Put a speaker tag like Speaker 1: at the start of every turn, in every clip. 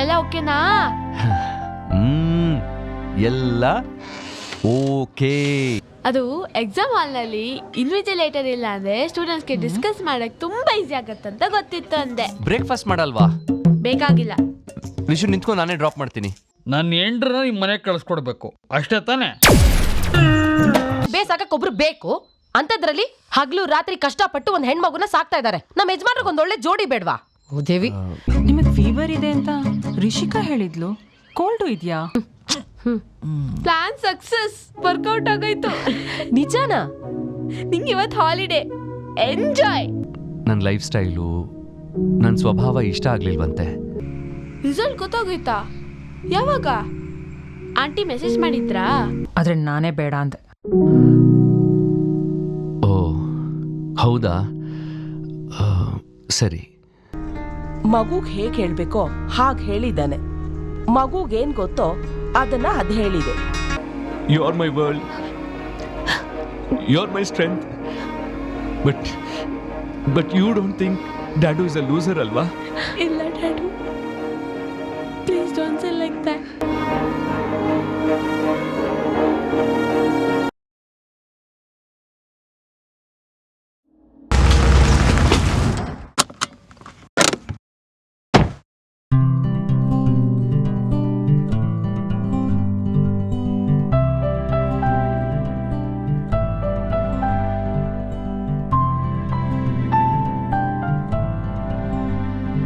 Speaker 1: ಎಲ್ಲ ಓಕೆನಾ?
Speaker 2: ಎಲ್ಲ ಓಕೆ.
Speaker 1: ಅದು ಎಕ್ಸಾಮ್ ಹಾಲ್ನಲ್ಲಿ ಇನ್ವಿಜಿಲೇಟರ್ ಇಲ್ಲ ಅಂದ್ರೆ ಸ್ಟೂಡೆಂಟ್ಸ್ಗೆ ಡಿಸ್ಕಸ್ ಮಾಡಕ್ ತುಂಬಾ ಈಸಿ ಆಗತ್ತಂತ ಗೊತ್ತಿತ್ತು ಅಂದೆ.
Speaker 2: ಬ್ರೇಕ್ಫಾಸ್ಟ್ ಮಾಡಲ್ವಾ?
Speaker 1: ಬೇಕಾಗಿಲ್ಲ.
Speaker 2: ರಿಷು ನಿಂತ್ಕೊಂಡು ನಾನೇ ಡ್ರಾಪ್ ಮಾಡ್ತೀನಿ.
Speaker 3: ನನ್ನ ಎಂಡ್ರನ್ನ ನಿಮ್ಮ ಮನೆಗೆ ಕಳಿಸ್ಕೊಡ್ಬೇಕು ಅಷ್ಟೇ ತಾನೇ?
Speaker 4: ಬೇಸಾಕಕ್ಕೊಬ್ರು ಬೇಕು ಅಂತದ್ರಲ್ಲಿ ಹಗ್ಲು ರಾತ್ರಿ ಕಷ್ಟಪಟ್ಟು ಒಂದ್ ಹೆಣ್ಮಗುನ ಸಾಕ್ತಾ ಇದಾರೆ. ನಮ್ಮ ಯಜಮಾನ್ರಿಗೆ ಒಂದ್ ಒಳ್ಳೆ ಜೋಡಿ ಬೇಡ್ವಾ? ಓ ದೇವಿ,
Speaker 5: ನಿಮಗ್ ಫೀವರ್ ಇದೆ ಅಂತ ರಿಷಿಕಾ ಹೇಳಿದ್ಲು. ಕೋಲ್ಡು ಇದೆಯಾ?
Speaker 1: ಪ್ಲಾನ್ ಸಕ್ಸಸ್, ವರ್ಕೌಟ್ ಆಗೋಯ್ತು.
Speaker 4: ನಿಜಾನಾ?
Speaker 1: ನಿಂಗೆ ಇವತ್ತು ಹಾಲಿಡೇ, ಎಂಜಾಯ್.
Speaker 2: ನನ್ನ ಲೈಫ್ ಸ್ಟೈಲು, ನನ್ನ ಸ್ವಭಾವ ಇಷ್ಟ ಆಗ್ಲಿಲ್ವಂತೆ.
Speaker 1: ರಿಸಲ್ಟ್ ಗೊತ್ತಾಗೋಯ್ತಾ? ಯಾವಾಗ? ಆಂಟಿ ಮೆಸೇಜ್ ಮಾಡಿದ್ರಾ?
Speaker 5: ಆದ್ರೆ ನಾನೇ ಬೇಡ ಅಂದೆ.
Speaker 2: ಓ ಹೌದಾ, ಸರಿ.
Speaker 6: ಮಗುಗ್ ಹೇಗ್ ಹೇಳ್ಬೇಕೋ ಹಾಗೆ ಹೇಳಿದ್ದಾನೆ. ಮಗುಗೇನ್ ಗೊತ್ತೋ ಅದನ್ನ ಅದ್ ಹೇಳಿದೆ.
Speaker 2: You are my world, you are my strength. But you don't think dad is a loser ಅಲ್ವಾ?
Speaker 1: ಇಲ್ಲ dad, please don't say like that.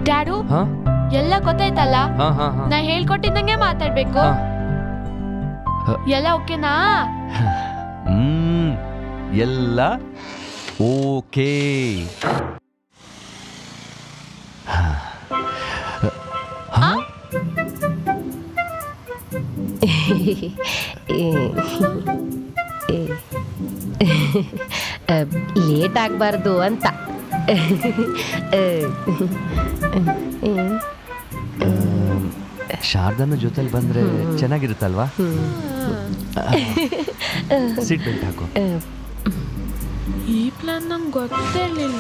Speaker 1: Dad, ಎಲ್ಲ ಗೊತ್ತಾಯ್ತಲ್ಲ? ನಾ ಹೇಳ್ಕೊಟ್ಟಿದ್ದಂಗೆ ಮಾತಾಡ್ಬೇಕು. ಎಲ್ಲ ಓಕೆನಾ?
Speaker 2: ಎಲ್ಲ ಓಕೆ.
Speaker 4: ಲೇಟ್ ಆಗ್ಬಾರ್ದು ಅಂತ.
Speaker 2: ಶಾರದಾನ ಜೊತೆಲಿ ಬಂದ್ರೆ ಚೆನ್ನಾಗಿರುತ್ತಲ್ವಾ? ಸೀಟ್ ಬೆಲ್ಟ್ ಹಾಕು.
Speaker 1: ಈ ಪ್ಲಾನ್ ನಂಗೆ ಗೊತ್ತೇ ಇರಲಿಲ್ಲ.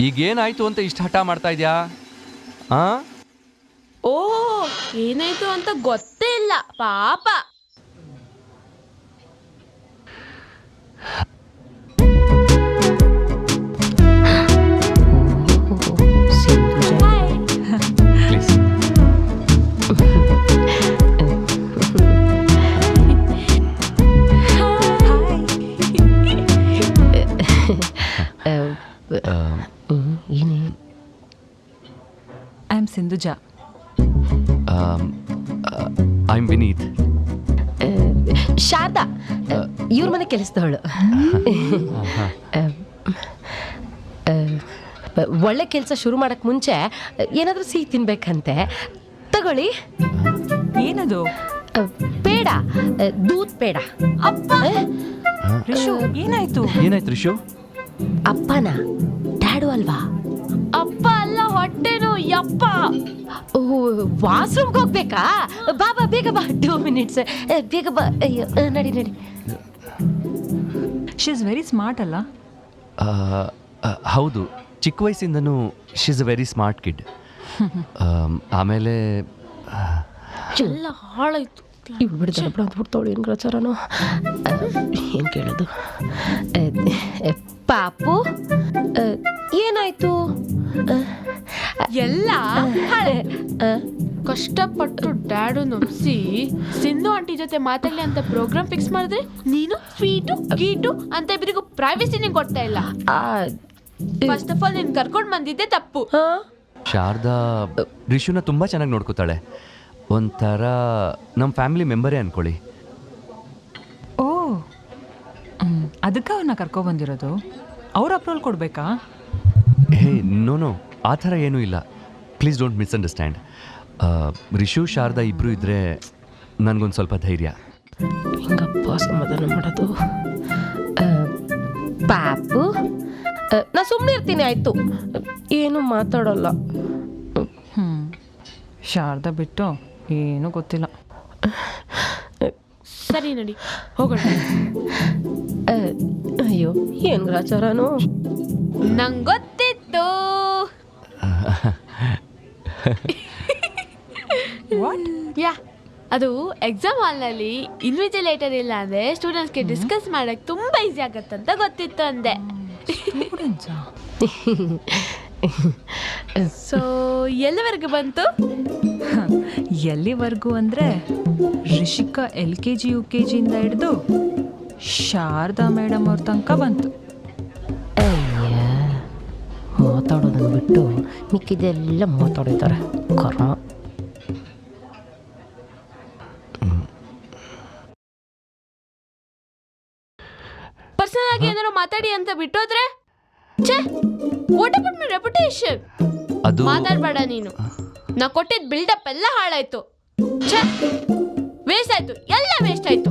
Speaker 2: ಈಗೇನಾಯ್ತು ಅಂತ ಇಷ್ಟು ಹಠ ಮಾಡ್ತಾ ಇದ್ಯಾ?
Speaker 1: ಓ, ಏನಾಯ್ತು ಅಂತ ಗೊತ್ತೇ ಇಲ್ಲ ಪಾಪ.
Speaker 5: I am Sindhuja.
Speaker 2: I am Vineet.
Speaker 4: Sharada ಇವ್ರ ಮನೆ ಕೆಲಸದವಳು. ಒಳ್ಳೆ ಕೆಲಸ ಶುರು ಮಾಡಕ್ ಮುಂಚೆ ಏನಾದ್ರೂ ಸಿಹಿ ತಿನ್ಬೇಕಂತೆ. ತಗೊಳ್ಳಿ.
Speaker 5: ಏನದು?
Speaker 4: ಪೇಡ, ದೂದ್ ಪೇಡ.
Speaker 1: ಅಪ್ಪ,
Speaker 5: ರಿಷು ಏನಾಯ್ತು?
Speaker 2: ಏನಾಯ್ತು ರಿಷು?
Speaker 4: ಅಪ್ಪನ ಡ್ಯಾಡು ಅಲ್ವಾ?
Speaker 1: ಅಪ್ಪ ಅಲ್ಲ, ಹೊಟ್ಟೆನು. ಯಪ್ಪ,
Speaker 4: ವಾಶ್ರೂಮ್ಗೆ ಹೋಗ್ಬೇಕಾ? ಬಾಬಾ ಬೇಗ ಬಾ, 2 minutes ಬೇಗ ಬಾ. ಅಯ್ಯೋ ನಡಿ ನಡಿ.
Speaker 5: ಶಿ ಇಸ್ ವೆರಿ ಸ್ಮಾರ್ಟ್ ಅಲ್ಲ?
Speaker 2: ಹೌದು, ಚಿಕ್ಕ ವಯಸ್ಸಿಂದನೂ she is a very smart kid. ಆಮೇಲೆ
Speaker 1: ಎಲ್ಲ ಹಾಳಾಯ್ತು.
Speaker 4: ಇವ್ಳು ಬಿಡ್ತಾಳೆ ಬಿಡ ಅಂದ್ಬಿಡ್ತಾವಳು. ಏನು ಗ್ರಚಾರನೋ ಏನು ಕೇಳೋದು? ಪಾಪು ಏನಾಯ್ತು?
Speaker 1: ಎಲ್ಲ ಕಷ್ಟಪಟ್ಟು ಡ್ಯಾಡು ನೊಪ್ಸಿ ಸಿಂಧು ಆಂಟಿ ಜೊತೆ ಮಾತಾಡ್ಲಿ ಅಂತ ಪ್ರೋಗ್ರಾಮ್ ಫಿಕ್ಸ್ ಮಾಡಿದ್ರೆ ನೀನು ಸ್ವೀಟು ಗೀಟು ಅಂತ ಇಬ್ಬರಿಗೂ ಪ್ರೈವೇಸಿನೇ ಕೊಡ್ತಾ ಇಲ್ಲ. ಫಸ್ಟ್ ಆಫ್ ಆಲ್ ನೀನು ಕರ್ಕೊಂಡು ಬಂದಿದ್ದೆ ತಪ್ಪು.
Speaker 2: ಶಾರದಾ ರಿಷುನ ತುಂಬ ಚೆನ್ನಾಗಿ ನೋಡ್ಕೋತಾಳೆ. ಒಂಥರ ನಮ್ಮ ಫ್ಯಾಮಿಲಿ ಮೆಂಬರೇ ಅನ್ಕೊಳ್ಳಿ.
Speaker 5: ಓ, ಅದಕ್ಕೆ ಅವ್ರನ್ನ ಕರ್ಕೊಬಂದಿರೋದು? ಅವ್ರ ಅಪ್ರೂವಲ್ ಕೊಡಬೇಕಾ?
Speaker 2: ಹೇ ನೋ, ಆ ಥರ ಏನೂ ಇಲ್ಲ. Please don't misunderstand. Rishu Sharada ಇಬ್ಬರು ಇದ್ದರೆ ನನಗೊಂದು ಸ್ವಲ್ಪ ಧೈರ್ಯ.
Speaker 4: ಹಿಂಗಪ್ಪ ಸಮಾಧಾನ ಮಾಡೋದು. ಪಾಪು ನಾ ಸುಮ್ಮನೆ ಇರ್ತೀನಿ ಆಯಿತು, ಏನು ಮಾತಾಡೋಲ್ಲ.
Speaker 5: ಶಾರದಾ ಬಿಟ್ಟು ಏನೂ ಗೊತ್ತಿಲ್ಲ.
Speaker 1: ಸರಿ ನಡಿ ಹೋಗೋಣ.
Speaker 4: ಅಯ್ಯೋ ಏನು ಗ್ರಾಚಾರನೋ.
Speaker 1: ನಂಗೆ ಗೊತ್ತಿತ್ತು. ಯಾ ಅದು ಎಕ್ಸಾಮ್ ಹಾಲ್ನಲ್ಲಿ ಇನ್ವಿಜಿಲೇಟರ್ ಇಲ್ಲ ಅಂದರೆ ಸ್ಟೂಡೆಂಟ್ಸ್ಗೆ ಡಿಸ್ಕಸ್ ಮಾಡೋಕ್ಕೆ ತುಂಬ ಈಸಿ ಆಗತ್ತಂತ ಗೊತ್ತಿತ್ತು ಅಂದೆ. ಸೊ ಎಲ್ಲಿವರೆಗೂ ಬಂತು?
Speaker 5: ಎಲ್ಲಿವರೆಗೂ ಅಂದರೆ ರಿಷಿಕಾ LKG UKG ಇಂದ ಹಿಡಿದು ಶಾರದಾ ಮೇಡಮ್ ಅವ್ರ ತನಕ ಬಂತು.
Speaker 4: ಮಾತಾಡೋದನ್ನು ಬಿಟ್ಟು ಮಿಕ್ಕಿದೆಲ್ಲ ಮಾತಾಡಿದ್ದಾರೆ. ಕರ್ಮ.
Speaker 1: ಪರ್ಸನಲ್ ಆಗಿ ಏನಾದ್ರು ಮಾತಾಡಿ ಅಂತ ಬಿಟ್ಟೋದ್ರೆ ಛೇ, ವಾಟ್ ಅಬೌಟ್ ಮೈ ರೆಪ್ಯುಟೇಷನ್?
Speaker 2: ಅದು
Speaker 1: ಮಾತಾಡಬೇಡ ನೀನು. ನಾ ಕೊಟ್ಟಿದ್ದ ಬಿಲ್ಡಪ್ ಎಲ್ಲ ಹಾಳಾಯ್ತು. ಛೇ, ವೇಸ್ಟ್ ಆಯ್ತು, ಎಲ್ಲ ವೇಸ್ಟ್ ಆಯ್ತು.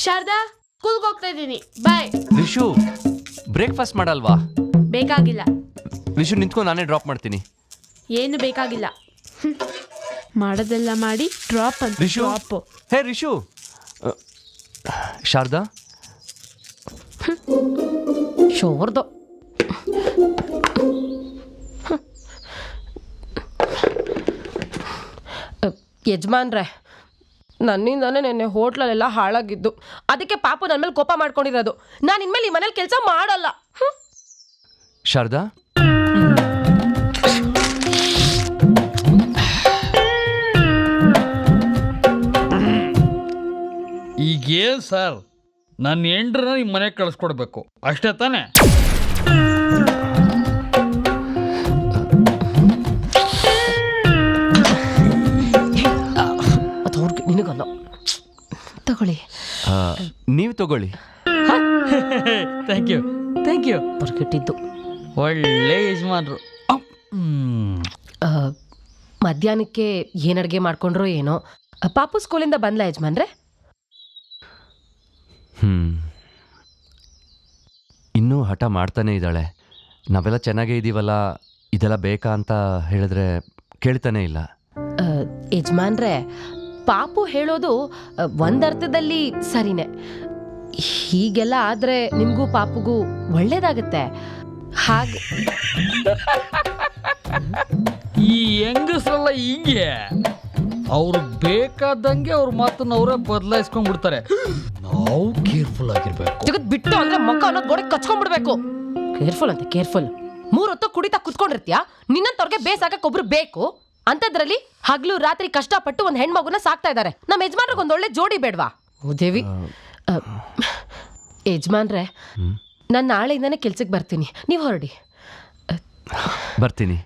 Speaker 1: ಶಾರದಾ, ಸ್ಕೂಲ್ಗೆ ಹೋಗ್ತಾ ಇದ್ದೀನಿ, ಬಾಯ್.
Speaker 2: ರಿಷು ಬ್ರೇಕ್ಫಾಸ್ಟ್ ಮಾಡಲ್ವಾ?
Speaker 1: ಬೇಕಾಗಿಲ್ಲ.
Speaker 2: ರಿಷು ನಿಂತ್ಕೊಂಡು ನಾನೇ ಡ್ರಾಪ್ ಮಾಡ್ತೀನಿ.
Speaker 1: ಏನು ಬೇಕಾಗಿಲ್ಲ. ಮಾಡೋದೆಲ್ಲ ಮಾಡಿ ಡ್ರಾಪ್ ಅಂತ.
Speaker 2: ರಿಷು,
Speaker 1: ಡ್ರಾಪ್.
Speaker 2: ಹೇ ರಿಷು. ಶಾರದಾ,
Speaker 4: ಶೋರ್ದು. ಯಜಮಾನ್ರೆ, ನನ್ನಿಂದಾನೇ ನೆನ್ನೆ ಹೋಟ್ಲಲ್ಲೆಲ್ಲ ಹಾಳಾಗಿದ್ದು. ಅದಕ್ಕೆ ಪಾಪು ನನ್ನ ಮೇಲೆ ಕೋಪ ಮಾಡ್ಕೊಂಡಿರೋದು. ನಾನು ಇನ್ಮೇಲೆ ಈ ಮನೇಲಿ ಕೆಲಸ ಮಾಡಲ್ಲ.
Speaker 2: ಶಾರದಾ,
Speaker 3: ಈಗೇನು ಸರ್, ನನ್ನ ಹೆಂಡ್ರನ್ನ ನಿಮ್ಮ ಮನೆಗೆ ಕಳಿಸ್ಕೊಡ್ಬೇಕು ಅಷ್ಟೇ ತಾನೇ?
Speaker 4: ಅದು ಅವ್ರಿಗೆ ನಿನಗಲ್ಲ. ತಗೊಳ್ಳಿ.
Speaker 2: ನೀವು ತಗೊಳ್ಳಿ.
Speaker 3: Thank you, thank you.
Speaker 4: ಬರ್ಗಿಟ್ಟಿದ್ದು.
Speaker 3: ಒಳ್ಳೆ ಯಜಮಾನ್ರು.
Speaker 4: ಮಧ್ಯಾಹ್ನಕ್ಕೆ ಏನು ಅಡುಗೆ ಮಾಡ್ಕೊಂಡ್ರೋ ಏನೋ. ಪಾಪು ಸ್ಕೂಲಿಂದ ಬಂದ್ಲ ಯಜಮಾನ್ರೆ?
Speaker 2: ಇನ್ನೂ ಹಠ ಮಾಡ್ತಾನೆ ಇದ್ದಾಳೆ. ನಾವೆಲ್ಲ ಚೆನ್ನಾಗೇ ಇದ್ದೀವಲ್ಲ, ಇದೆಲ್ಲ ಬೇಕಾ ಅಂತ ಹೇಳಿದ್ರೆ ಕೇಳ್ತಾನೆ ಇಲ್ಲ.
Speaker 4: ಯಜಮಾನ್ರೆ, ಪಾಪು ಹೇಳೋದು ಒಂದರ್ಥದಲ್ಲಿ ಸರಿನೇ. ಹೀಗೆಲ್ಲ ಆದರೆ ನಿಮಗೂ ಪಾಪುಗೂ ಒಳ್ಳೇದಾಗತ್ತೆ. ಹಾಗೆ
Speaker 3: ಈ ಹೆಂಗಸ್ರಲ್ಲ ಹಿಂಗೆ, ಅವ್ರಿಗೆ ಬೇಕಾದಂಗೆ ಅವ್ರ ಮಾತನ್ನ ಅವರೇ ಬದಲಾಯಿಸ್ಕೊಂಡ್ಬಿಡ್ತಾರೆ. ನಾವು ಕೇರ್ಫುಲ್ ಆಗಿರ್ಬೇಕು.
Speaker 4: ಜಗತ್ ಬಿಟ್ಟು ಅಂದ್ರೆ ಮಕ್ಕ ಅನ್ನೋದು ಗೋಡೆ ಕಚ್ಕೊಂಡ್ಬಿಡ್ಬೇಕು. ಕೇರ್ಫುಲ್ ಅಂತ ಕೇರ್ಫುಲ್. 3 ಹೊತ್ತು ಕುಡಿತಾ ಕುತ್ಕೊಂಡಿರ್ತೀಯ. ನಿನ್ನಂತವ್ರಿಗೆ ಬೇಸಾಕಕ್ಕೆ ಒಬ್ರು ಬೇಕು. ಅಂತದ್ರಲ್ಲಿ ಹಗ್ಲು ರಾತ್ರಿ ಕಷ್ಟಪಟ್ಟು ಒಂದು ಹೆಣ್ಮಗುನ ಸಾಕ್ತಾ ಇದ್ದಾರೆ. ನಮ್ಮ ಯಜಮಾನ್ರಿಗೆ ಒಂದು ಒಳ್ಳೆ ಜೋಡಿ ಬೇಡ್ವಾ? ದೇವಿ, ಯಜಮಾನ್ರೆ, ನಾನು ನಾಳೆಯಿಂದಾನೆ ಕೆಲ್ಸಕ್ಕೆ ಬರ್ತೀನಿ, ನೀವು ಹೊರಡಿ.
Speaker 2: ಬರ್ತೀನಿ.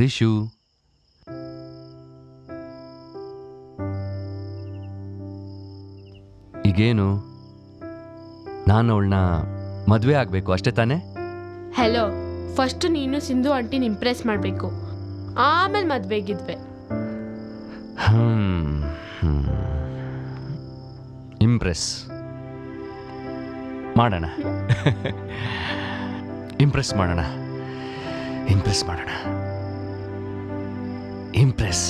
Speaker 2: ರಿಷು, ಈಗೇನು, ನಾನು ಅವಳನ್ನ ಮದುವೆ ಆಗಬೇಕು ಅಷ್ಟೇ ತಾನೇ?
Speaker 1: ಹೆಲೋ, ಫಸ್ಟ್ ನೀನು ಸಿಂಧು ಆಂಟಿನ ಇಂಪ್ರೆಸ್ ಮಾಡಬೇಕು, ಆಮೇಲೆ ಮದುವೆಗಿದ್ವೆ.
Speaker 2: ಇಂಪ್ರೆಸ್ ಮಾಡೋಣ. ಇಂಪ್ರೆಸ್ ಮಾಡೋಣ. ಇಂಪ್ರೆಸ್ ಮಾಡೋಣ. ಇಂಪ್ರೆಸ್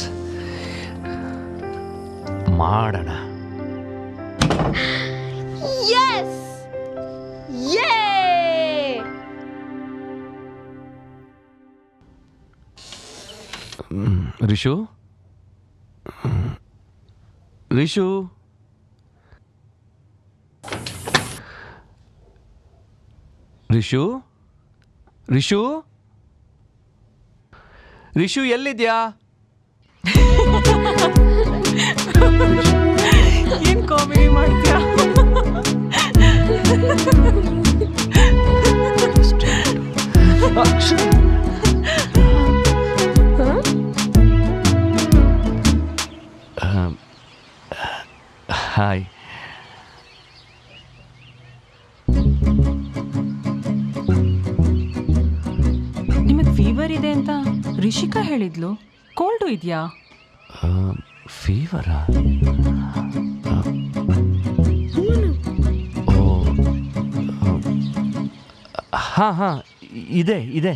Speaker 2: ಮಾಡೋಣ.
Speaker 1: Yes! Yay!
Speaker 2: ರಿಷು, ರಿಷು, ರಿಷು, ರಿಷು, ರಿಷು ಎಲ್ಲಿದ್ಯಾ?
Speaker 5: ಏನ್ ಕಾಮಿಡಿ ಮಾಡ್ತೀಯಾ?
Speaker 2: ಹಾಯ್.
Speaker 5: ಫೀವರ್ ಇದೆ ಅಂತ ರಿಷಿಕಾ ಹೇಳಿದ್ಲು. ಕೋಲ್ಡು ಇದೆಯಾ?
Speaker 2: ಫೀವರಾ? ಓ ಹಾಂ ಹಾಂ, ಇದೆ ಇದೆ.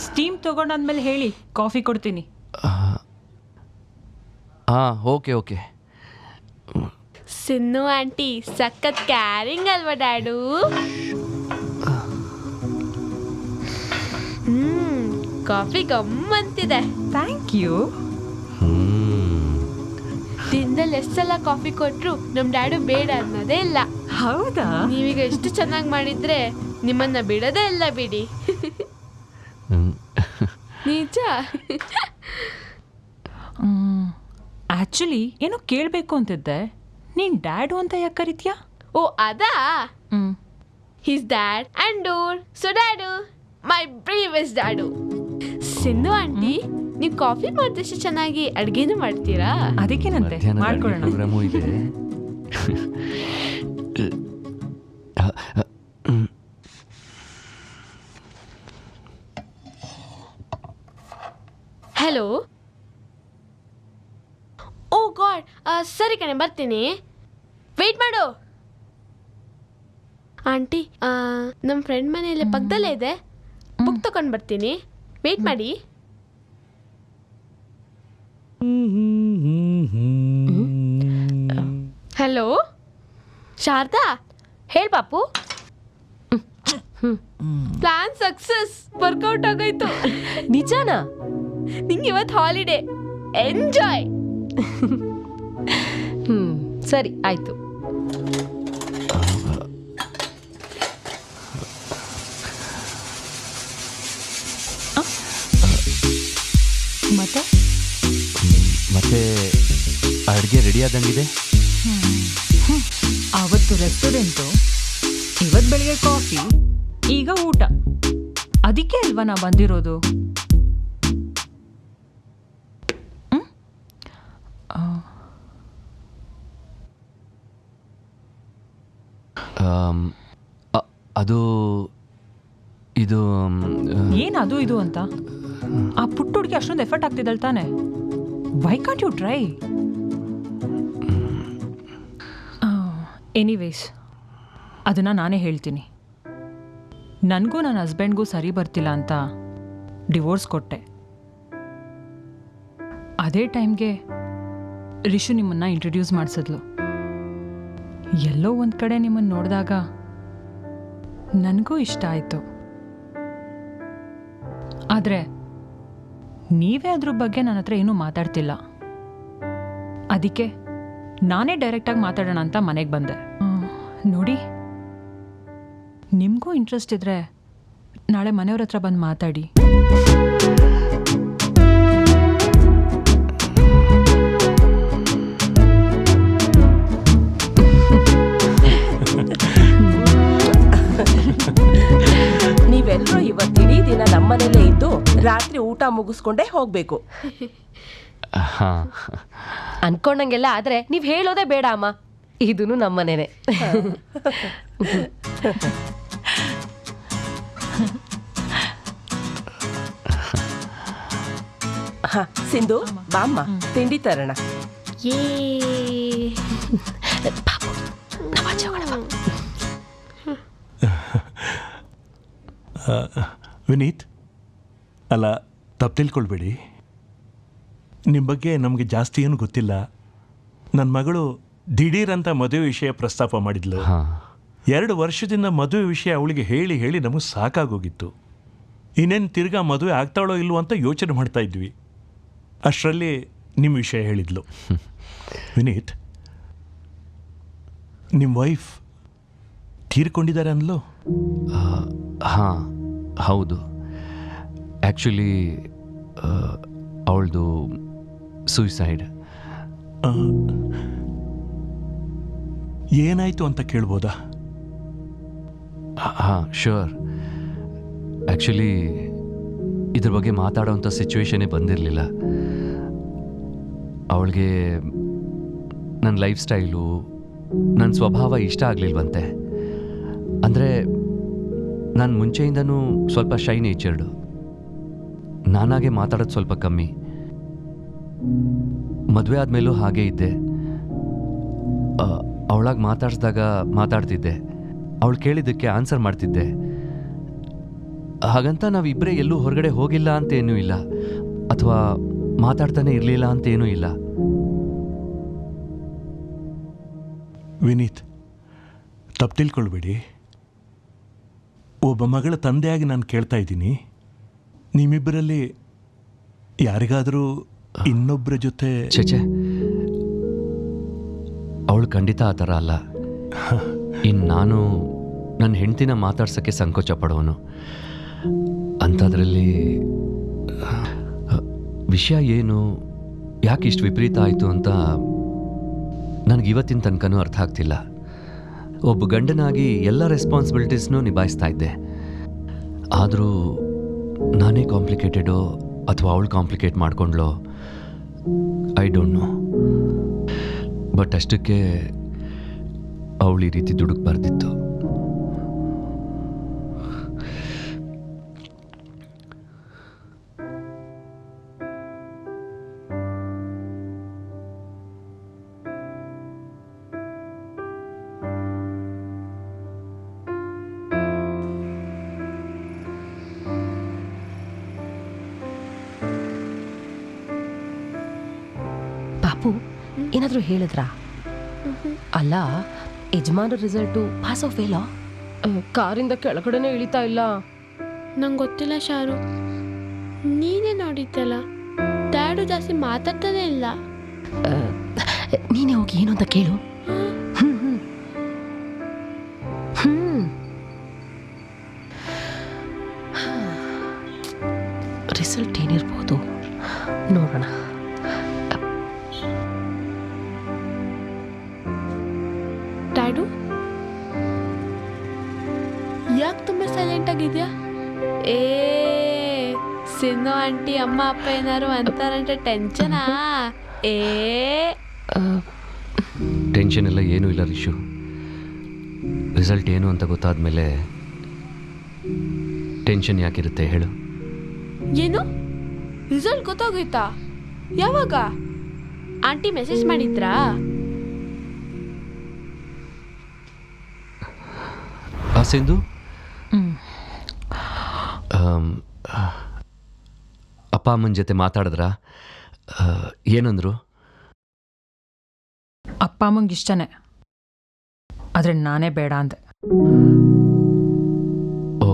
Speaker 5: ಸ್ಟೀಮ್ ತಗೊಂಡಾದ್ಮೇಲೆ ಹೇಳಿ, ಕಾಫಿ ಕೊಡ್ತೀನಿ.
Speaker 2: ಹಾಂ ಓಕೆ ಓಕೆ.
Speaker 1: ಸಿನ್ನು ಆಂಟಿ ಸಖತ್ ಕ್ಯಾರಿಂಗ್ ಅಲ್ವಾ ಡ್ಯಾಡು? ಕಾಫಿ ಗಮ್ಮಂತಿದೆ.
Speaker 5: Thank you.
Speaker 1: ದಿನದಲ್ಲಿ ಎಷ್ಟು ಸಲ ಕಾಫಿ ಕೊಟ್ರು ನಮ್ ಡ್ಯಾಡು ಬೇಡ ಅನ್ನೋದೇ ಇಲ್ಲ.
Speaker 5: ಹೌದಾ?
Speaker 1: ನೀವೀಗ ಎಷ್ಟು ಚೆನ್ನಾಗಿ ಮಾಡಿದ್ರೆ ನಿಮ್ಮನ್ನ ಬಿಡೋದೇ ಇಲ್ಲ ಬಿಡಿ. ನಿಜ.
Speaker 5: ಆ್ಯಕ್ಚುಲಿ ಏನೋ ಕೇಳಬೇಕು ಅಂತಿದ್ದೆ. ನೀನು ಡ್ಯಾಡು ಅಂತ ಯಾಕೆ ಕರಿತೀಯಾ?
Speaker 1: ಓ ಅದಾ, his dad and door, so dad my previous dad. Sinnu aunty, ನೀವು ಕಾಫಿ ಮಾಡಿದಷ್ಟು ಚೆನ್ನಾಗಿ ಅಡುಗೆನೂ ಮಾಡ್ತೀರಾ?
Speaker 5: ಅದಕ್ಕೇನಂತೆ, ಮಾಡ್ಕೊಳ್ಳೋಣ.
Speaker 2: ಪ್ರೋಗ್ರಾಮು ಇದೆ.
Speaker 1: ಹಲೋ. ಓ ಗಾಡ್, ಸರಿ ಕಣೆ ಬರ್ತೀನಿ, ವೆಯ್ಟ್ ಮಾಡು. ಆಂಟಿ, ನಮ್ಮ ಫ್ರೆಂಡ್ ಮನೆಯಲ್ಲಿ ಪಕ್ಕದಲ್ಲೇ ಇದೆ, ಬುಕ್ ತಗೊಂಡು ಬರ್ತೀನಿ, ವೆಯ್ಟ್ ಮಾಡಿ. ಹಲೋ ಶಾರದಾ.
Speaker 4: ಹೇಳ್ ಪಾಪು.
Speaker 1: ಪ್ಲಾನ್ ಸಕ್ಸಸ್, ವರ್ಕೌಟ್ ಆಗೋಯ್ತು.
Speaker 4: ನಿಜಾನಾ?
Speaker 1: ನಿಂಗೆ ಇವತ್ತು ಹಾಲಿಡೇ, ಎಂಜಾಯ್.
Speaker 4: ಸರಿ ಆಯ್ತು.
Speaker 2: ಮತ್ತೆ ಅಡುಗೆ ರೆಡಿ ಆದಂಗಿದೆ.
Speaker 5: ಅವತ್ತು ರೆಸ್ಟೋರೆಂಟು, ಇವತ್ತು ಬೆಳಿಗ್ಗೆ ಕಾಫಿ, ಈಗ ಊಟ. ಅದಕ್ಕೆ ಅಲ್ವಾ ನಾ ಬಂದಿರೋದು.
Speaker 2: ಅದು ಇದು
Speaker 5: ಏನದು ಇದು ಅಂತ ಆ ಪುಟ್ಟ ಹುಡುಗಿ ಅಷ್ಟೊಂದು ಎಫರ್ಟ್ ಆಗ್ತಿದ್ದಳು ತಾನೆ. Why can't you try? Anyways, ಅದನ್ನು ನಾನೇ ಹೇಳ್ತೀನಿ. ನನಗೂ ನನ್ನ ಹಸ್ಬೆಂಡ್ಗೂ ಸರಿ ಬರ್ತಿಲ್ಲ ಅಂತ ಡಿವೋರ್ಸ್ ಕೊಟ್ಟೆ. ಅದೇ ಟೈಮ್ಗೆ ರಿಷು ನಿಮ್ಮನ್ನು ಇಂಟ್ರಡ್ಯೂಸ್ ಮಾಡಿಸಿದ್ಲು. ಎಲ್ಲೋ ಒಂದು ಕಡೆ ನಿಮ್ಮನ್ನು ನೋಡಿದಾಗ ನನಗೂ ಇಷ್ಟ ಆಯಿತು. ಆದರೆ ನೀವೇ ಅದ್ರ ಬಗ್ಗೆ ನನ್ನ ಹತ್ರ ಏನೂ ಮಾತಾಡ್ತಿಲ್ಲ. ಅದಕ್ಕೆ ನಾನೇ ಡೈರೆಕ್ಟಾಗಿ ಮಾತಾಡೋಣ ಅಂತ ಮನೆಗೆ ಬಂದೆ. ನೋಡಿ, ನಿಮಗೂ ಇಂಟ್ರೆಸ್ಟ್ ಇದ್ದರೆ ನಾಳೆ ಮನೆಯವ್ರ ಹತ್ರ ಬಂದು ಮಾತಾಡಿ.
Speaker 6: ನೀವೆಲ್ಲರೂ ಇವತ್ತಿಡೀ ದಿನ ನಮ್ಮನೇಲೇ ಇದ್ದು ರಾತ್ರಿ ಊಟ ಮುಗಿಸ್ಕೊಂಡೇ ಹೋಗ್ಬೇಕು.
Speaker 4: ಅನ್ಕೊಂಡಂಗೆಲ್ಲ ಆದ್ರೆ ನೀವ್ ಹೇಳೋದೇ ಬೇಡ ಅಮ್ಮ, ಇದೂನು ನಮ್ಮನೇನೆ.
Speaker 6: ಸಿಂಧು ಬಾಮ್ಮ, ತಿಂಡಿ ತರೋಣ.
Speaker 7: ವಿನೀತ್, ಅಲ್ಲ ತಪ್ಪು ತಿಳ್ಕೊಳ್ಬೇಡಿ, ನಿಮ್ಮ ಬಗ್ಗೆ ನಮಗೆ ಜಾಸ್ತಿ ಏನು ಗೊತ್ತಿಲ್ಲ. ನನ್ನ ಮಗಳು ದಿಢೀರಂತ ಮದುವೆ ವಿಷಯ ಪ್ರಸ್ತಾಪ ಮಾಡಿದ್ಲು. 2 ವರ್ಷದಿಂದ ಮದುವೆ ವಿಷಯ ಅವಳಿಗೆ ಹೇಳಿ ಹೇಳಿ ನಮಗೆ ಸಾಕಾಗೋಗಿತ್ತು. ಇನ್ನೇನು ತಿರ್ಗಾ ಮದುವೆ ಆಗ್ತಾಳೋ ಇಲ್ವೋ ಅಂತ ಯೋಚನೆ ಮಾಡ್ತಾ ಇದ್ವಿ. ಅಷ್ಟರಲ್ಲಿ ನಿಮ್ಮ ವಿಷಯ ಹೇಳಿದ್ಲು. ವಿನೀತ್, ನಿಮ್ಮ ವೈಫ್ ತೀರ್ಕೊಂಡಿದ್ದಾರೆ ಅಂದ್ಲು?
Speaker 2: ಹಾಂ ಹೌದು. ಆ್ಯಕ್ಚುಲಿ ಅವಳದು ಸೂಯಿಸೈಡ್.
Speaker 7: ಏನಾಯಿತು ಅಂತ ಕೇಳ್ಬೋದಾ?
Speaker 2: ಹಾಂ ಶ್ಯೂರ್. ಆ್ಯಕ್ಚುಲಿ ಇದ್ರ ಬಗ್ಗೆ ಮಾತಾಡೋವಂಥ ಸಿಚುವೇಶನೇ ಬಂದಿರಲಿಲ್ಲ. ಅವಳಿಗೆ ನನ್ನ ಲೈಫ್ ಸ್ಟೈಲು, ನನ್ನ ಸ್ವಭಾವ ಇಷ್ಟ ಆಗಲಿಲ್ವಂತೆ. ಅಂದರೆ ನಾನು ಮುಂಚೆಯಿಂದನೂ ಸ್ವಲ್ಪ ಶೈ ನೇಚರ್ಡು, ನಾನಾಗೆ ಮಾತಾಡೋದು ಸ್ವಲ್ಪ ಕಮ್ಮಿ. ಮದುವೆ ಆದಮೇಲೂ ಹಾಗೇ ಇದ್ದೆ. ಅವಳಾಗ ಮಾತಾಡಿಸಿದಾಗ ಮಾತಾಡ್ತಿದ್ದೆ, ಅವಳು ಕೇಳಿದ್ದಕ್ಕೆ ಆನ್ಸರ್ ಮಾಡ್ತಿದ್ದೆ. ಹಾಗಂತ ನಾವಿಬ್ಬರೇ ಎಲ್ಲೂ ಹೊರಗಡೆ ಹೋಗಿಲ್ಲ ಅಂತೇನೂ ಇಲ್ಲ, ಅಥವಾ ಮಾತಾಡ್ತಾನೆ ಇರಲಿಲ್ಲ ಅಂತೇನೂ ಇಲ್ಲ.
Speaker 7: ವಿನೀತ್, ತಪ್ಪು ತಿಳ್ಕೊಳ್ಬೇಡಿ. ಒಬ್ಬ ಮಗಳ ತಂದೆಯಾಗಿ ನಾನು ಕೇಳ್ತಾ ಇದ್ದೀನಿ, ನಿಮ್ಮಿಬ್ಬರಲ್ಲಿ ಯಾರಿಗಾದರೂ ಇನ್ನೊಬ್ಬರ ಜೊತೆ...
Speaker 2: ಛೇ, ಅವಳು ಖಂಡಿತ ಆ ಥರ ಅಲ್ಲ. ಇನ್ನು ನಾನು ನನ್ನ ಹೆಂಡ್ತಿನ ಮಾತಾಡ್ಸೋಕ್ಕೆ ಸಂಕೋಚ ಪಡೋನು. ಅಂಥದ್ರಲ್ಲಿ ವಿಷಯ ಏನು, ಯಾಕೆ ಇಷ್ಟು ವಿಪರೀತ ಆಯಿತು ಅಂತ ನನಗಿವತ್ತಿನ ತನಕನೂ ಅರ್ಥ ಆಗ್ತಿಲ್ಲ. ಒಬ್ಬ ಗಂಡನಾಗಿ ಎಲ್ಲ ರೆಸ್ಪಾನ್ಸಿಬಿಲಿಟೀಸ್ನೂ ನಿಭಾಯಿಸ್ತಾ ಇದ್ದೆ. ಆದರೂ ನಾನೇ ಕಾಂಪ್ಲಿಕೇಟೆಡೋ ಅಥವಾ ಅವಳು ಕಾಂಪ್ಲಿಕೇಟ್ ಮಾಡ್ಕೊಂಡ್ಲೋ, ಐ ಡೋಂಟ್ ನೋ. ಬಟ್ ಅಷ್ಟಕ್ಕೆ ಅವಳು ಈ ರೀತಿ ದುಡುಕ್ಬಾರ್ದಿತ್ತು.
Speaker 4: ಪಾಪು ಏನಾದರೂ ಹೇಳಿದ್ರಾ? ಅಲ್ಲ, ಯಜಮಾನ ರಿಸಲ್ಟು ಪಾಸ್ ಆಫ್ ಫೇಲಾ? ಕಾರಿಂದ ಕೆಳಗಡೆನೇ ಇಳಿತಾ ಇಲ್ಲ.
Speaker 1: ನಂಗೆ ಗೊತ್ತಿಲ್ಲ ಶಾರು, ನೀನೇ ನೋಡಿದ್ದಲ್ಲ, ಡ್ಯಾಡು ಜಾಸ್ತಿ ಮಾತಾಡ್ತಾನೆ ಇಲ್ಲ.
Speaker 4: ನೀನೇ ಹೋಗಿ ಏನು ಅಂತ ಕೇಳು. ರಿಸಲ್ಟ್ ಏನಿರ್ಬೋದು ನೋಡೋಣ.
Speaker 1: ಡ್ಯಾಡು, ಯಾಕೆ ತುಂಬ ಸೈಲೆಂಟ್ ಆಗಿದ್ಯಾ? ಸಿನ್ನು ಆಂಟಿ ಅಮ್ಮ ಅಪ್ಪ ಏನಾರು ಅಂತಾರಂటే ಟೆನ್ಷನಾ?
Speaker 2: ಟೆನ್ಷನ್ ಎಲ್ಲ ಏನೂ ಇಲ್ಲ ರಿಷು. ರಿಸಲ್ಟ್ ಏನು ಅಂತ ಗೊತ್ತಾದ್ಮೇಲೆ ಟೆನ್ಷನ್ ಯಾಕಿರುತ್ತೆ ಹೇಳು?
Speaker 1: ಏನು ರಿಸಲ್ಟ್ ಗೊತ್ತಾಗೋಯ್ತಾ? ಯಾವಾಗ? ಆಂಟಿ ಮೆಸೇಜ್ ಮಾಡಿದ್ರಾ?
Speaker 2: ಸಿಂಧು, ಅಪ್ಪ ಅಮ್ಮನ ಜೊತೆ ಮಾತಾಡಿದ್ರಾ? ಏನಂದ್ರು?
Speaker 5: ಅಪ್ಪ ಅಮ್ಮಂಗೆ ಇಷ್ಟನೇ, ಆದರೆ ನಾನೇ ಬೇಡ ಅಂದೆ.
Speaker 2: ಓ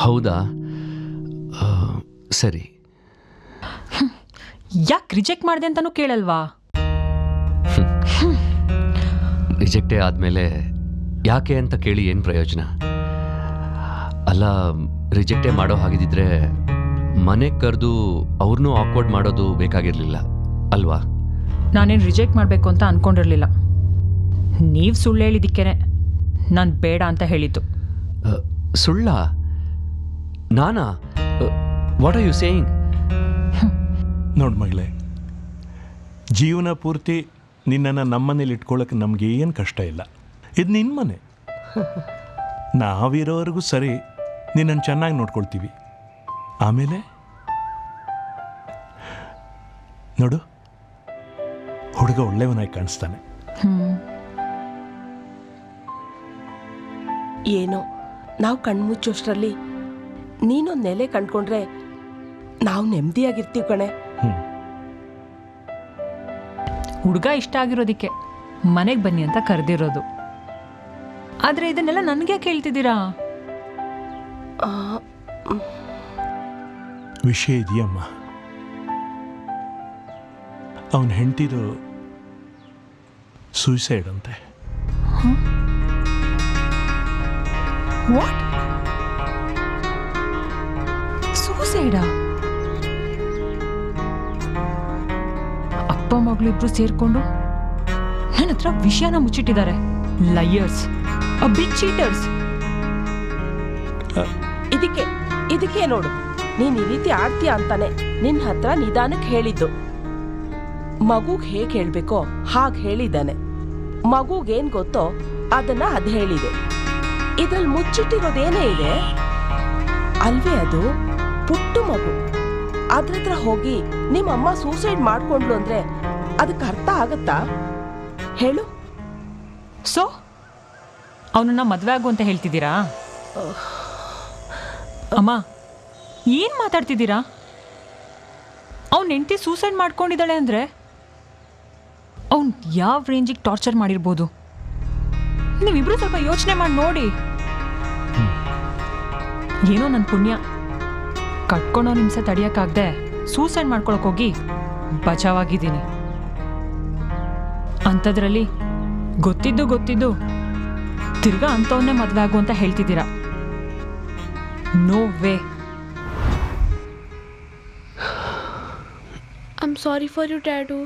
Speaker 2: ಹೌದಾ, ಸರಿ.
Speaker 5: ಯಾಕೆ ರಿಜೆಕ್ಟ್ ಮಾಡಿದೆ ಅಂತಲೂ ಕೇಳಲ್ವಾ?
Speaker 2: ರಿಜೆಕ್ಟೇ ಆದಮೇಲೆ ಯಾಕೆ ಅಂತ ಕೇಳಿ ಏನು ಪ್ರಯೋಜನ? ಅಲ್ಲ, ರಿಜೆಕ್ಟೇ ಮಾಡೋ ಹಾಗಿದ್ದಿದ್ರೆ ಮನೆಗೆ ಕರೆದು ಅವ್ರನ್ನೂ ಆಕ್ವರ್ಡ್ ಮಾಡೋದು ಬೇಕಾಗಿರಲಿಲ್ಲ ಅಲ್ವಾ?
Speaker 5: ನಾನೇನು ರಿಜೆಕ್ಟ್ ಮಾಡಬೇಕು ಅಂತ ಅಂದ್ಕೊಂಡಿರಲಿಲ್ಲ. ನೀವು ಸುಳ್ಳು ಹೇಳಿದ್ದಕ್ಕೇನೆ ನಾನು ಬೇಡ ಅಂತ ಹೇಳಿದ್ದು.
Speaker 2: ಸುಳ್ಳ? ನಾನಾ? What are you saying?
Speaker 7: ನೋಡು ಮಗಳೇ, ಜೀವನ ಪೂರ್ತಿ ನಿನ್ನನ್ನು ನಮ್ಮನೇಲಿ ಇಟ್ಕೊಳ್ಳೋಕೆ ನಮಗೆ ಏನು ಕಷ್ಟ ಇಲ್ಲ. ಇದು ನಿನ್ನ ಮನೆ. ನಾವಿರೋವರೆಗೂ ಸರಿ ನಿನ್ನನ್ನು ಚೆನ್ನಾಗಿ ನೋಡ್ಕೊಳ್ತೀವಿ. ಆಮೇಲೆ ನೋಡು, ಹುಡುಗ ಒಳ್ಳೆಯವನಾಗಿ ಕಾಣಿಸ್ತಾನೆ.
Speaker 6: ಏನೋ ನಾವು ಕಣ್ಮುಚ್ಚೋಷ್ಟರಲ್ಲಿ ನೀನೊಂದು ನೆಲೆ ಕಂಡ್ಕೊಂಡ್ರೆ ನಾವು ನೆಮ್ಮದಿಯಾಗಿರ್ತೀವಿ ಕಣೆ.
Speaker 5: ಹುಡುಗ ಇಷ್ಟ ಆಗಿರೋದಕ್ಕೆ ಮನೆಗೆ ಬನ್ನಿ ಅಂತ ಕರೆದಿರೋದು. ಆದರೆ ಇದನ್ನೆಲ್ಲ ನನಗೆ ಕೇಳ್ತಿದ್ದೀರಾ?
Speaker 7: ವಿಷಯ ಇದೆಯಮ್ಮ. ಅವನ ಹೆಂಡತಿದು ಸೂಸೈಡ್ ಅಂತೆ.
Speaker 5: ವಾಟ್? ಸೂಸೈಡಾ? ಅಪ್ಪ ಮಗಳಿಬ್ರು ಸೇರ್ಕೊಂಡು ನನ್ನ ಹತ್ರ ವಿಷಯನ ಮುಚ್ಚಿಟ್ಟಿದ್ದಾರೆ. Liars, big cheaters.
Speaker 6: ಇದಕ್ಕೆ ಅದಕ್ಕೆ ನೋಡು ನೀನ್ ಈ ರೀತಿ ಆಡ್ತೀಯ ಅಂತಾನೆ ನಿನ್ ಹತ್ರ ನಿಧಾನಕ್ಕೆ ಹೇಳಿದ್ದು. ಮಗುಗ್ ಹೇಗ್ ಹೇಳ್ಬೇಕೋ ಹಾಗ್ ಹೇಳಿದ್ದಾನೆ. ಮಗುಗೇನ್ ಗೊತ್ತೋ ಅದನ್ನ ಅದ್ ಹೇಳಿದೆ. ಇದ್ರಲ್ಲಿ ಮುಚ್ಚಿಟ್ಟಿರೋದೇನೇ ಇದೆ ಅಲ್ವೇ? ಅದು ಪುಟ್ಟ ಮಗು. ಅದ್ರ ಹತ್ರ ಹೋಗಿ ನಿಮ್ಮಮ್ಮ ಸೂಸೈಡ್ ಮಾಡ್ಕೊಂಡ್ಲು ಅಂದ್ರೆ ಅದಕ್ಕೆ ಅರ್ಥ ಆಗತ್ತಾ ಹೇಳು?
Speaker 5: ಸೊ ಅವನನ್ನ ಮದುವೆ ಆಗು ಅಂತ ಹೇಳ್ತಿದ್ದೀರಾ? ಅಮ್ಮ ಏನು ಮಾತಾಡ್ತಿದ್ದೀರಾ? ಅವ್ನ ಹೆಂಡತಿ ಸೂಸೈಡ್ ಮಾಡ್ಕೊಂಡಿದ್ದಾಳೆ ಅಂದರೆ ಅವ್ನು ಯಾವ ರೇಂಜಿಗೆ ಟಾರ್ಚರ್ ಮಾಡಿರ್ಬೋದು? ನೀವಿಬ್ರು ಸ್ವಲ್ಪ ಯೋಚನೆ ಮಾಡಿ ನೋಡಿ. ಏನೋ ನನ್ನ ಪುಣ್ಯ, ಕಟ್ಕೊಂಡೋ ನಿಮಿಷ ತಡಿಯೋಕ್ಕಾಗದೆ ಸೂಸೈಡ್ ಮಾಡ್ಕೊಳಕ್ ಹೋಗಿ ಬಚಾವಾಗಿದ್ದೀನಿ. ಅಂಥದ್ರಲ್ಲಿ ಗೊತ್ತಿದ್ದು ತಿರ್ಗಾ ಅಂಥವನ್ನೇ ಮದುವೆ ಆಗು ಅಂತ ಹೇಳ್ತಿದ್ದೀರಾ? No way.
Speaker 1: I am sorry for you dad.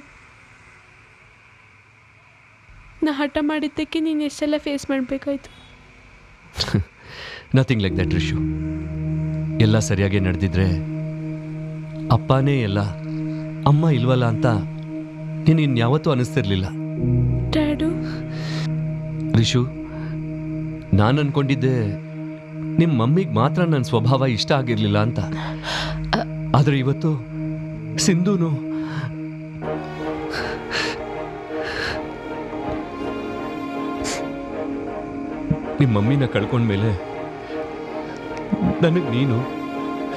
Speaker 1: ನಾ ಹಠ ಮಾಡಿದ್ದಕ್ಕೆ ನೀನು ಎಷ್ಟೆಲ್ಲ ಫೇಸ್ ಮಾಡಬೇಕಾಯ್ತು.
Speaker 2: Nothing like that Rishu. ಎಲ್ಲ ಸರಿಯಾಗಿ ನಡೆದಿದ್ರೆ ಅಪ್ಪನೇ ಎಲ್ಲ, ಅಮ್ಮ ಇಲ್ವಲ್ಲ ಅಂತ ನೀನು ಇನ್ಯಾವತ್ತೂ ಅನ್ನಿಸ್ತಿರ್ಲಿಲ್ಲ.
Speaker 1: ಡ್ಯಾಡು,
Speaker 2: ರಿಷು, ನಾನು ಅನ್ಕೊಂಡಿದ್ದೆ ನಿಮ್ಮ ಮಮ್ಮಿಗೆ ಮಾತ್ರ ನನ್ನ ಸ್ವಭಾವ ಇಷ್ಟ ಆಗಿರಲಿಲ್ಲ ಅಂತ. ಆದರೆ ಇವತ್ತು ಸಿಂಧೂನು ನಿಮ್ಮ ಮಮ್ಮಿನ ಕಳ್ಕೊಂಡ್ಮೇಲೆ ನನಗೆ ನೀನು,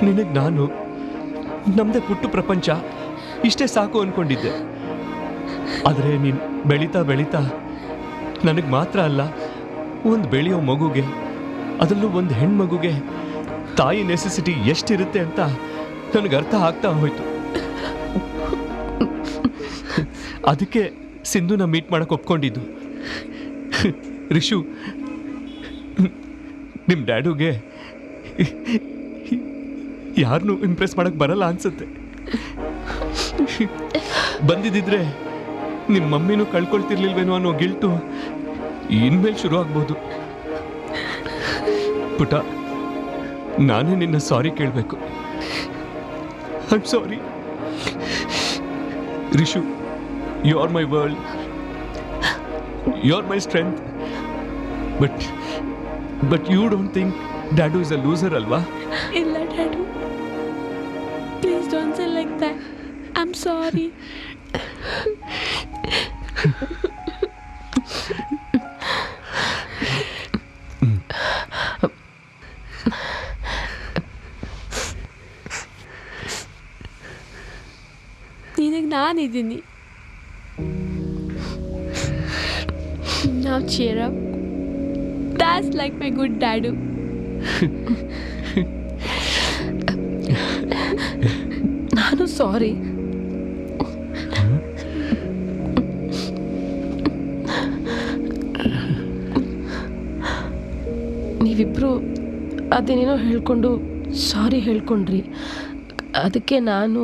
Speaker 2: ನಿನಗೆ ನಾನು, ನಮ್ಮದೇ ಪುಟ್ಟ ಪ್ರಪಂಚ ಇಷ್ಟೇ ಸಾಕು ಅಂದ್ಕೊಂಡಿದ್ದೆ. ಆದರೆ ನೀನು ಬೆಳೀತಾ ನನಗೆ ಮಾತ್ರ ಅಲ್ಲ, ಒಂದು ಬೆಳೆಯೋ ಮಗುಗೆ, ಅದರಲ್ಲೂ ಒಂದು ಹೆಣ್ಮಗುಗೆ ತಾಯಿ ನೆಸೆಸಿಟಿ ಎಷ್ಟಿರುತ್ತೆ ಅಂತ ನನಗೆ ಅರ್ಥ ಆಗ್ತಾ ಹೋಯ್ತು. ಅದಕ್ಕೆ ಸಿಂಧುನ ಮೀಟ್ ಮಾಡಕ್ಕೆ ಒಪ್ಕೊಂಡಿದ್ದು. ರಿಷು, ನಿಮ್ಮ ಡ್ಯಾಡುಗೆ ಯಾರನ್ನೂ ಇಂಪ್ರೆಸ್ ಮಾಡಕ್ಕೆ ಬರಲ್ಲ ಅನ್ಸುತ್ತೆ. ಬಂದಿದ್ದಿದ್ರೆ ನಿಮ್ಮ ಮಮ್ಮಿನೂ ಕಳ್ಕೊಳ್ತಿರ್ಲಿಲ್ವೇನೋ ಅನ್ನೋ ಗಿಲ್ಟು ಇನ್ಮೇಲೆ ಶುರು ಆಗ್ಬೋದು. ಪುಟ, ನಾನೇ ನಿನ್ನ ಸಾರಿ ಕೇಳಬೇಕು. I am sorry. Rishu, you are my world, you are my strength. But you don't think dad is a loser ಅಲ್ವಾ?
Speaker 1: ಇಲ್ಲ dad, please don't say like that. I am sorry. ನಿನಗೆ ನಾನಿದ್ದೀನಿ. Now cheer up. That's like my good dadu.
Speaker 4: ನಾನು ಸಾರಿ. ನೀವಿಬ್ರು ಅದೇನೇನೋ ಹೇಳ್ಕೊಂಡು ಸಾರಿ ಹೇಳ್ಕೊಂಡ್ರಿ. ಅದಕ್ಕೆ ನಾನು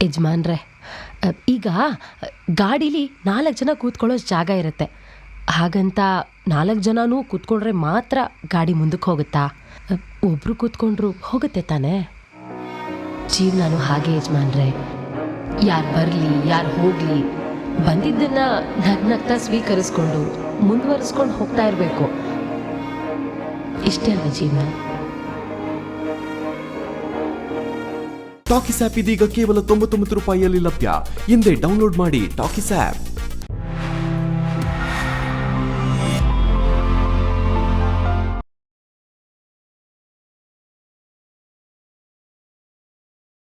Speaker 4: ಯಜಮಾನ್ರೆ, ಈಗ ಗಾಡೀಲಿ 4 ಜನ ಕೂತ್ಕೊಳ್ಳೋ ಜಾಗ ಇರುತ್ತೆ. ಹಾಗಂತ 4 ಜನನೂ ಕೂತ್ಕೊಂಡ್ರೆ ಮಾತ್ರ ಗಾಡಿ ಮುಂದಕ್ಕೆ ಹೋಗುತ್ತಾ? ಒಬ್ರು ಕೂತ್ಕೊಂಡ್ರು ಹೋಗುತ್ತೆ ತಾನೇ? ಜೀವನಾನು ಹಾಗೆ ಯಜಮಾನ್ರೆ. ಯಾರು ಬರಲಿ ಯಾರು ಹೋಗಲಿ, ಬಂದಿದ್ದನ್ನ ನಗ್ನಗ್ತಾ ಸ್ವೀಕರಿಸ್ಕೊಂಡು ಮುಂದುವರಿಸ್ಕೊಂಡು ಹೋಗ್ತಾ ಇರಬೇಕು. ಇಷ್ಟೇ ಅಲ್ಲ ಜೀವನ.
Speaker 8: ಟಾಕಿಸ್ ಆ್ಯಪ್ ಇದೀಗ ಕೇವಲ 99 ರೂಪಾಯಿಯಲ್ಲಿ ಲಭ್ಯ. ಹಿಂದೆ ಡೌನ್ಲೋಡ್ ಮಾಡಿ ಟಾಕಿಸ್ ಆ್ಯಪ್.